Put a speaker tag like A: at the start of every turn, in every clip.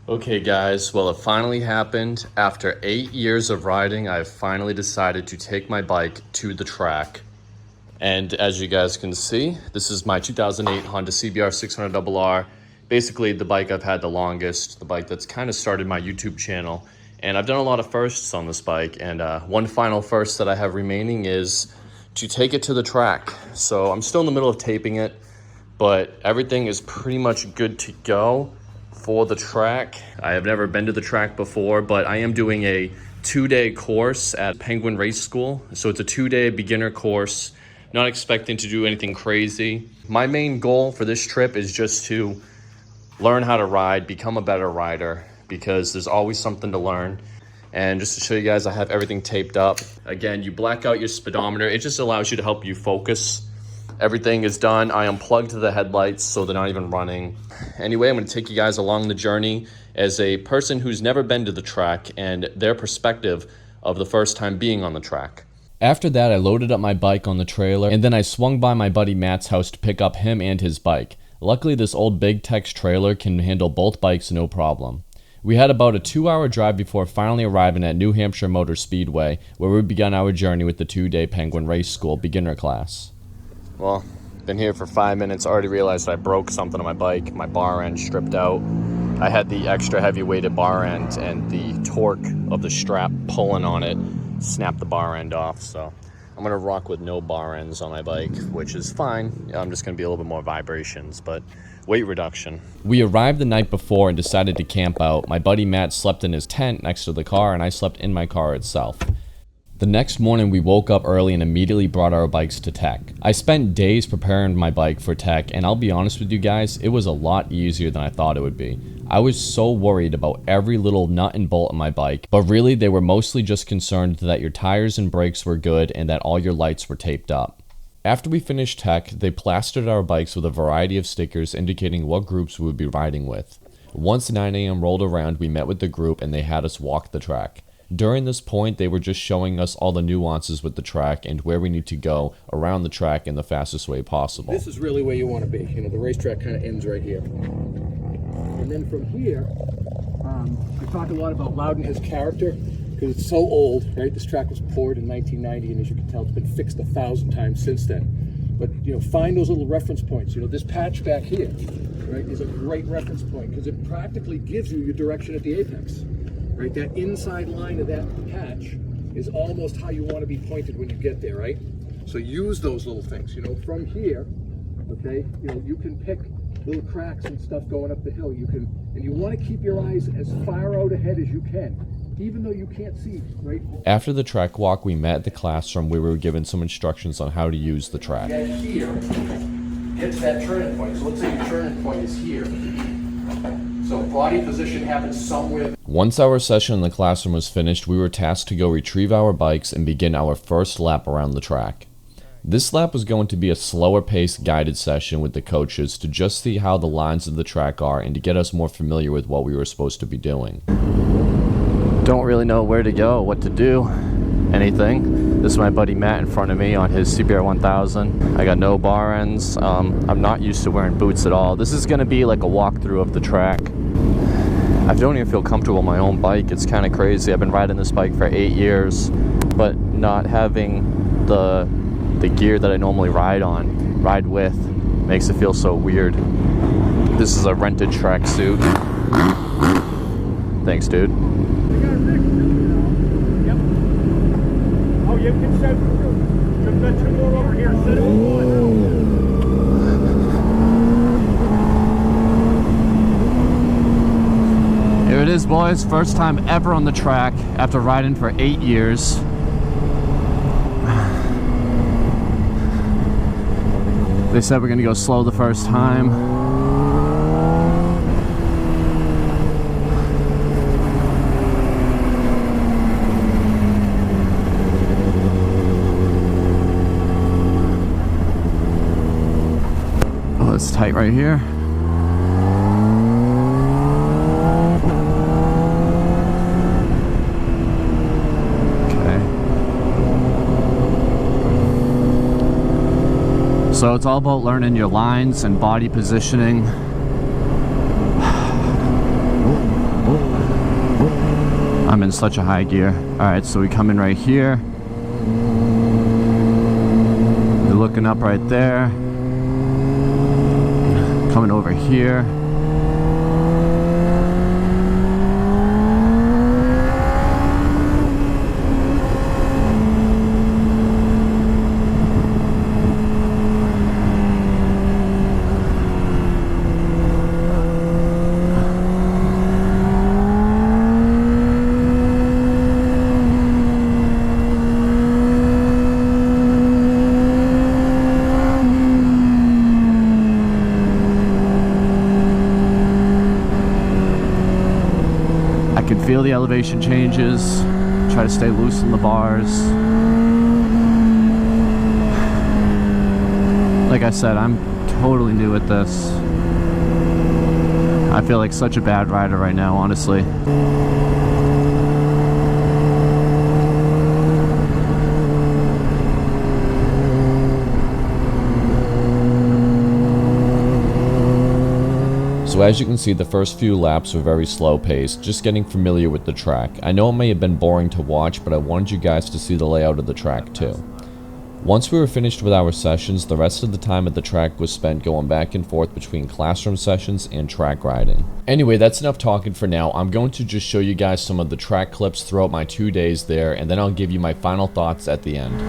A: Okay guys, well it finally happened. After 8 years of riding, I've finally decided to take my bike to the track. And as you guys can see, this is my 2008 Honda CBR600RR. Basically the bike I've had the longest, the bike that's kind of started my YouTube channel. And I've done a lot of firsts on this bike, and one final first that I have remaining is to take it to the track. So I'm still in the middle of taping it, but everything is pretty much good to go for the track. I have never been to the track before, but I am doing a 2-day course at Penguin Race School. So it's a 2-day beginner course, not expecting to do anything crazy. My main goal for this trip is just to learn how to ride, become a better rider, because there's always something to learn. And just to show you guys, I have everything taped up. Again, you black out your speedometer. It just allows you to help you focus. Everything is done. I unplugged the headlights so they're not even running. Anyway, I'm going to take you guys along the journey as a person who's never been to the track and their perspective of the first time being on the track.
B: After that, I loaded up my bike on the trailer, and then I swung by my buddy Matt's house to pick up him and his bike. Luckily, this old Big Tex trailer can handle both bikes no problem. We had about a 2-hour drive before finally arriving at New Hampshire Motor Speedway, where we began our journey with the 2-day Penguin Race School beginner class.
A: Well, been here for 5 minutes, already realized I broke something on my bike. My bar end stripped out. I had the extra heavy weighted bar end, and the torque of the strap pulling on it snapped the bar end off. So I'm gonna rock with no bar ends on my bike, which is fine. I'm just gonna be a little bit more vibrations, but weight reduction.
B: We arrived the night before and decided to camp out. My buddy Matt slept in his tent next to the car, and I slept in my car itself. The next morning, we woke up early and immediately brought our bikes to tech. I spent days preparing my bike for tech, and I'll be honest with you guys, it was a lot easier than I thought it would be. I was so worried about every little nut and bolt on my bike, but really they were mostly just concerned that your tires and brakes were good and that all your lights were taped up. After we finished tech, they plastered our bikes with a variety of stickers indicating what groups we would be riding with. Once 9 AM rolled around, we met with the group and they had us walk the track. During this point, they were just showing us all the nuances with the track and where we need to go around the track in the fastest way possible.
C: This is really where you want to be. You know, the racetrack kind of ends right here. And then from here, we talk a lot about Loudon, his character, because it's so old, right? This track was poured in 1990, and as you can tell, it's been fixed 1,000 times since then. But, you know, find those little reference points. You know, this patch back here, right, is a great reference point because it practically gives you your direction at the apex. Right, that inside line of that patch is almost how you want to be pointed when you get there, right? So use those little things, you know, from here, okay, you know, you can pick little cracks and stuff going up the hill. You can, and you want to keep your eyes as far out ahead as you can, even though you can't see, right?
B: After the track walk, we met at the classroom where we were given some instructions on how to use the track.
C: Get here, get to that turning point. So let's say your turning point is here. So body position happens somewhere.
B: Once our session in the classroom was finished, we were tasked to go retrieve our bikes and begin our first lap around the track. This lap was going to be a slower paced guided session with the coaches to just see how the lines of the track are and to get us more familiar with what we were supposed to be doing.
A: Don't really know where to go, what to do, anything. This is my buddy Matt in front of me on his CBR1000. I got no bar ends. I'm not used to wearing boots at all. This is gonna be like a walkthrough of the track. I don't even feel comfortable on my own bike. It's kind of crazy. I've been riding this bike for 8 years, but not having the gear that I normally ride with, makes it feel so weird. This is a rented tracksuit. Thanks, dude.
D: Yep. Oh, you can set two more over here. Set it one.
A: Here it is, boys. First time ever on the track after riding for 8 years. They said we're gonna go slow the first time. Oh, it's tight right here. So it's all about learning your lines and body positioning.
B: I'm in such a high gear. Alright, so we come in right here. You're looking up right there. Coming over here. Feel the elevation changes. Try to stay loose in the bars. Like I said, I'm totally new at this. I feel like such a bad rider right now, honestly. So as you can see, the first few laps were very slow paced, just getting familiar with the track. I know it may have been boring to watch, but I wanted you guys to see the layout of the track too. Once we were finished with our sessions, the rest of the time at the track was spent going back and forth between classroom sessions and track riding. Anyway, that's enough talking for now. I'm going to just show you guys some of the track clips throughout my 2 days there, and then I'll give you my final thoughts at the end.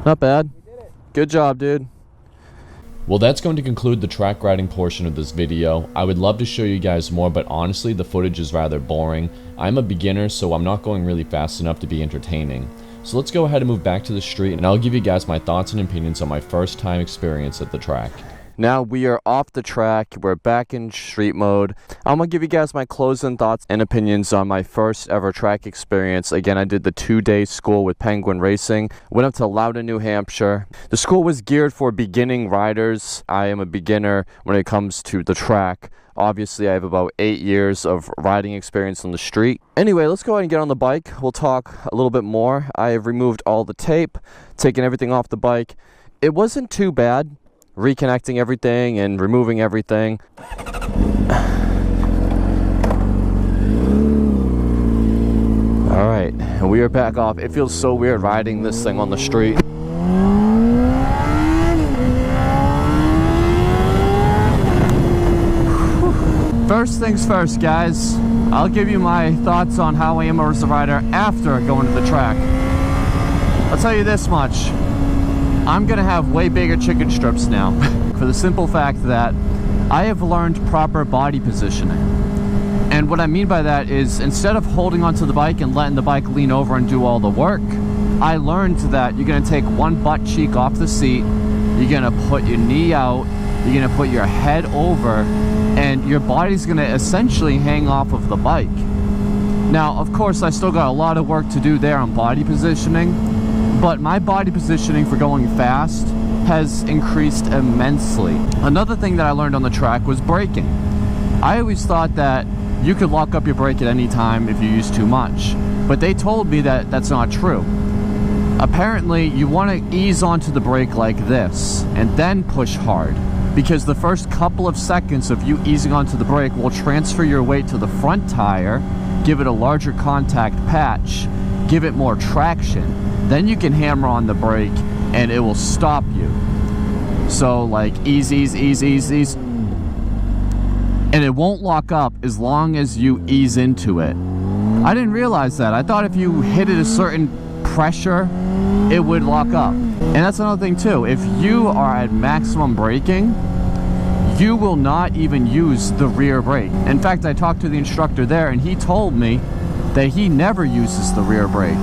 B: Not bad. Good job, dude. Well, that's going to conclude the track riding portion of this video. I would love to show you guys more, but honestly, the footage is rather boring. I'm a beginner, so I'm not going really fast enough to be entertaining. So let's go ahead and move back to the street, and I'll give you guys my thoughts and opinions on my first time experience at the track. Now we are off the track, we're back in street mode. I'm gonna give you guys my closing thoughts and opinions on my first ever track experience. Again, I did the 2-day school with Penguin Racing, went up to Loudoun, New Hampshire. The school was geared for beginning riders. I am a beginner when it comes to the track. Obviously, I have about 8 years of riding experience on the street. Anyway, let's go ahead and get on the bike. We'll talk a little bit more. I have removed all the tape, taken everything off the bike. It wasn't too bad. Reconnecting everything and removing everything. Alright, and we are back off. It feels so weird riding this thing on the street. First things first, guys. I'll give you my thoughts on how I am as a rider after going to the track. I'll tell you this much. I'm gonna have way bigger chicken strips now for the simple fact that I have learned proper body positioning. And what I mean by that is, instead of holding onto the bike and letting the bike lean over and do all the work, I learned that you're gonna take one butt cheek off the seat, you're gonna put your knee out, you're gonna put your head over, and your body's gonna essentially hang off of the bike. Now, of course, I still got a lot of work to do there on body positioning, but my body positioning for going fast has increased immensely. Another thing that I learned on the track was braking. I always thought that you could lock up your brake at any time if you use too much, but they told me that that's not true. Apparently, you want to ease onto the brake like this and then push hard, because the first couple of seconds of you easing onto the brake will transfer your weight to the front tire, give it a larger contact patch, give it more traction. Then you can hammer on the brake and it will stop you. So like ease, ease, ease, ease, ease. And it won't lock up as long as you ease into it. I didn't realize that. I thought if you hit it a certain pressure, it would lock up. And that's another thing too. If you are at maximum braking, you will not even use the rear brake. In fact, I talked to the instructor there and he told me that he never uses the rear brake.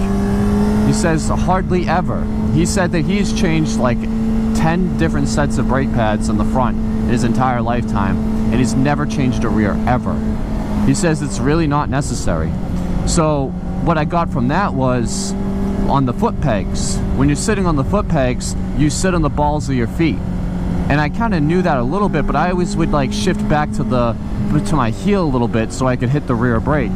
B: He says hardly ever. He said that he's changed like 10 different sets of brake pads on the front in his entire lifetime, and he's never changed a rear ever. He says it's really not necessary. So what I got from that was on the foot pegs. When you're sitting on the foot pegs, you sit on the balls of your feet. And I kind of knew that a little bit, but I always would like shift back to my heel a little bit so I could hit the rear brake.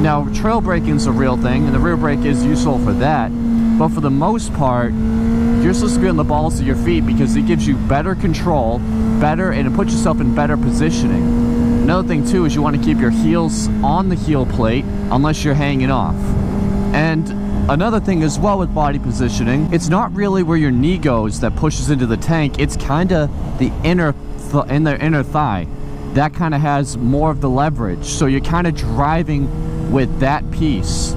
B: Now, trail braking is a real thing, and the rear brake is useful for that. But for the most part, you're supposed to be on the balls of your feet because it gives you better control, and it puts yourself in better positioning. Another thing too is you want to keep your heels on the heel plate unless you're hanging off. And another thing as well with body positioning, it's not really where your knee goes that pushes into the tank, it's kind of the inner thigh. That kind of has more of the leverage. So you're kind of driving with that piece.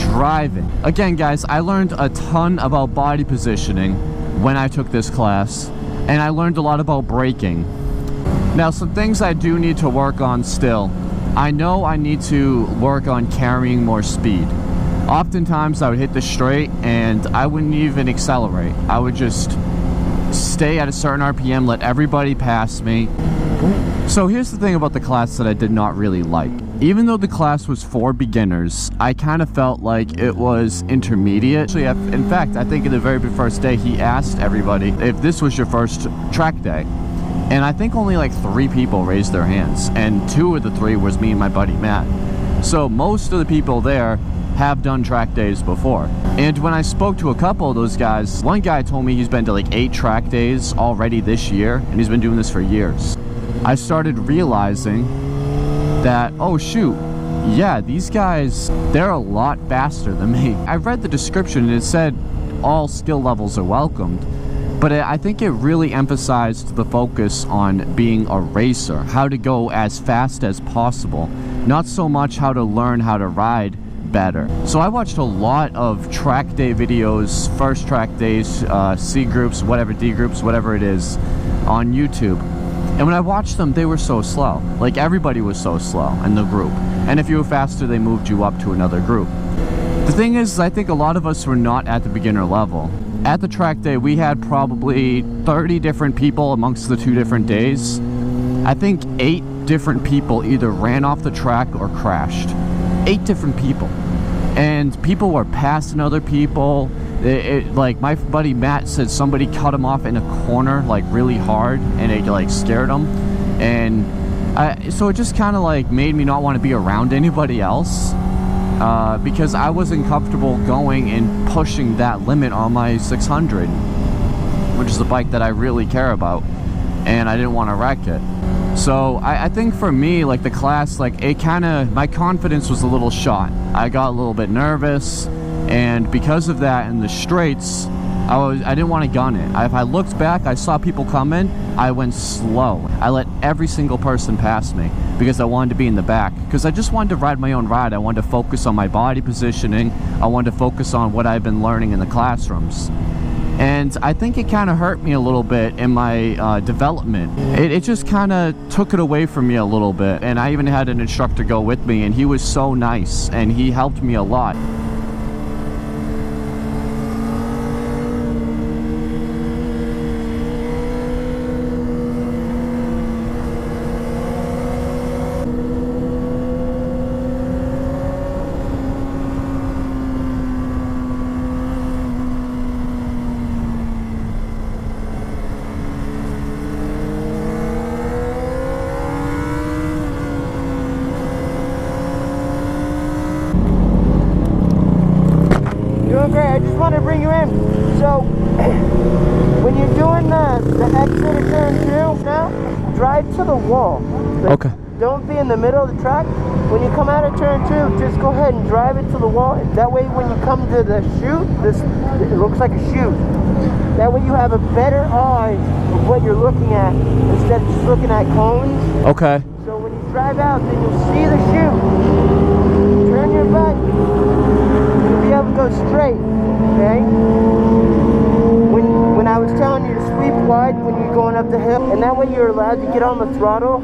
B: Driving. Again, guys, I learned a ton about body positioning when I took this class, and I learned a lot about braking. Now, some things I do need to work on still. I know I need to work on carrying more speed. Oftentimes I would hit the straight and I wouldn't even accelerate. I would just stay at a certain RPM, let everybody pass me. So here's the thing about the class that I did not really like. Even though the class was for beginners, I kind of felt like it was intermediate. Actually, in fact, I think in the very first day he asked everybody if this was your first track day. And I think only like 3 people raised their hands, and 2 of the 3 was me and my buddy Matt. So most of the people there have done track days before. And when I spoke to a couple of those guys, one guy told me he's been to like 8 track days already this year, and he's been doing this for years. I started realizing that, oh shoot, yeah, these guys, they're a lot faster than me. I read the description and it said all skill levels are welcomed, but I think it really emphasized the focus on being a racer, how to go as fast as possible, not so much how to learn how to ride better. So I watched a lot of track day videos, first track days, C groups, whatever, D groups, whatever it is, on YouTube. And when I watched them, they were so slow. Like, everybody was so slow in the group. And if you were faster, they moved you up to another group. The thing is, I think a lot of us were not at the beginner level. At the track day, we had probably 30 different people amongst the 2 different days. I think 8 different people either ran off the track or crashed. 8 different people. And people were passing other people. Like, my buddy Matt said somebody cut him off in a corner, like, really hard, and it, like, scared him. And so it just kind of, like, made me not want to be around anybody else, because I wasn't comfortable going and pushing that limit on my 600, which is a bike that I really care about, and I didn't want to wreck it. So I think for me, like, the class, like, it kind of, my confidence was a little shot. I got a little bit nervous. And because of that, in the straights, I didn't want to gun it. If I looked back, I saw people coming, I went slow. I let every single person pass me because I wanted to be in the back. Because I just wanted to ride my own ride. I wanted to focus on my body positioning. I wanted to focus on what I've been learning in the classrooms. And I think it kind of hurt me a little bit in my development. It just kind of took it away from me a little bit. And I even had an instructor go with me, and he was so nice, and he helped me a lot.
E: want to bring you in. So, when you're doing the exit of turn 2 now, drive to the wall.
B: Okay.
E: Don't be in the middle of the track. When you come out of turn 2, just go ahead and drive it to the wall. That way when you come to the chute, it looks like a chute. That way you have a better eye of what you're looking at instead of just looking at cones.
B: Okay.
E: So when you drive out, then you'll see the chute. Turn your bike. You'll be able to go straight, okay? When I was telling you to sweep wide when you're going up the hill, and that way you're allowed to get on the throttle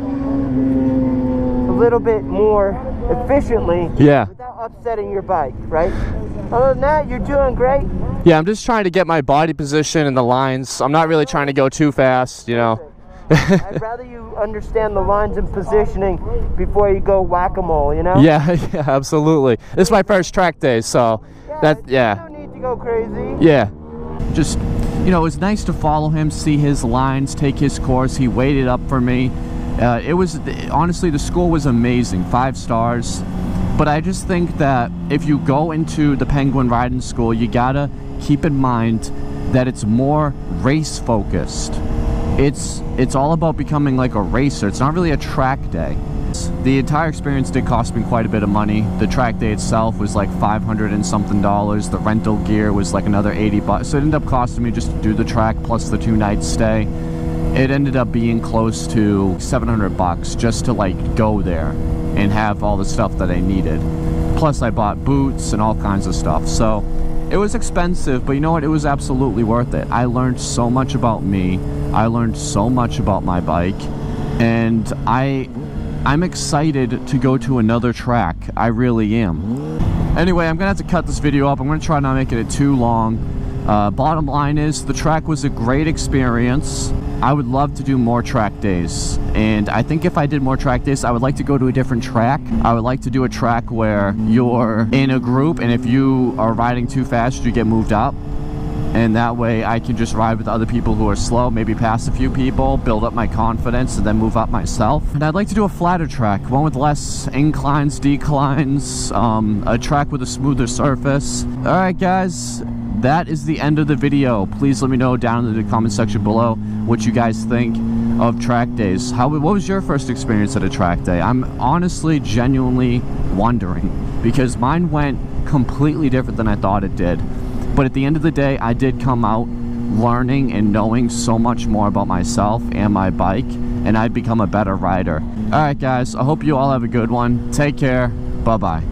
E: a little bit more efficiently,
B: Yeah.
E: without upsetting your bike, right? Other than that, you're doing great.
B: Yeah, I'm just trying to get my body position in the lines. I'm not really trying to go too fast, you know.
E: I'd rather you understand the lines and positioning before you go whack-a-mole, you know?
B: Yeah, yeah, absolutely. This is my first track day, so
E: You don't need to go crazy.
B: Yeah. Just, you know, it was nice to follow him, see his lines, take his course. He waited up for me. It was, honestly, the school was amazing, 5 stars. But I just think that if you go into the Penguin riding school, you gotta keep in mind that it's more race focused. It's all about becoming like a racer. It's not really a track day. The entire experience did cost me quite a bit of money. The track day itself was like $500 and something. The rental gear was like another 80 bucks. So it ended up costing me just to do the track plus the 2-night stay. It ended up being close to 700 bucks just to like go there and have all the stuff that I needed. Plus I bought boots and all kinds of stuff. So it was expensive, but you know what? It was absolutely worth it. I learned so much about me. I learned so much about my bike, and I'm excited to go to another track. I really am. Anyway, I'm gonna have to cut this video up. I'm gonna try not making it too long. Bottom line is, the track was a great experience. I would love to do more track days, and I think if I did more track days, I would like to go to a different track. I would like to do a track where you're in a group, and if you are riding too fast, you get moved up. And that way I can just ride with other people who are slow, maybe pass a few people, build up my confidence, and then move up myself. And I'd like to do a flatter track, one with less inclines, declines, a track with a smoother surface. Alright guys, that is the end of the video. Please let me know down in the comment section below what you guys think of track days. What was your first experience at a track day? I'm honestly genuinely wondering, because mine went completely different than I thought it did. But at the end of the day, I did come out learning and knowing so much more about myself and my bike, and I'd become a better rider. Alright guys, I hope you all have a good one. Take care. Bye-bye.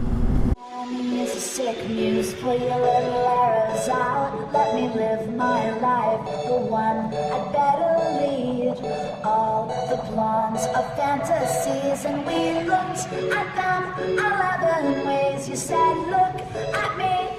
F: Let me live my life, the one I'd better lead. All the plans of fantasies, and we looked at them 11 ways. You said, look at me.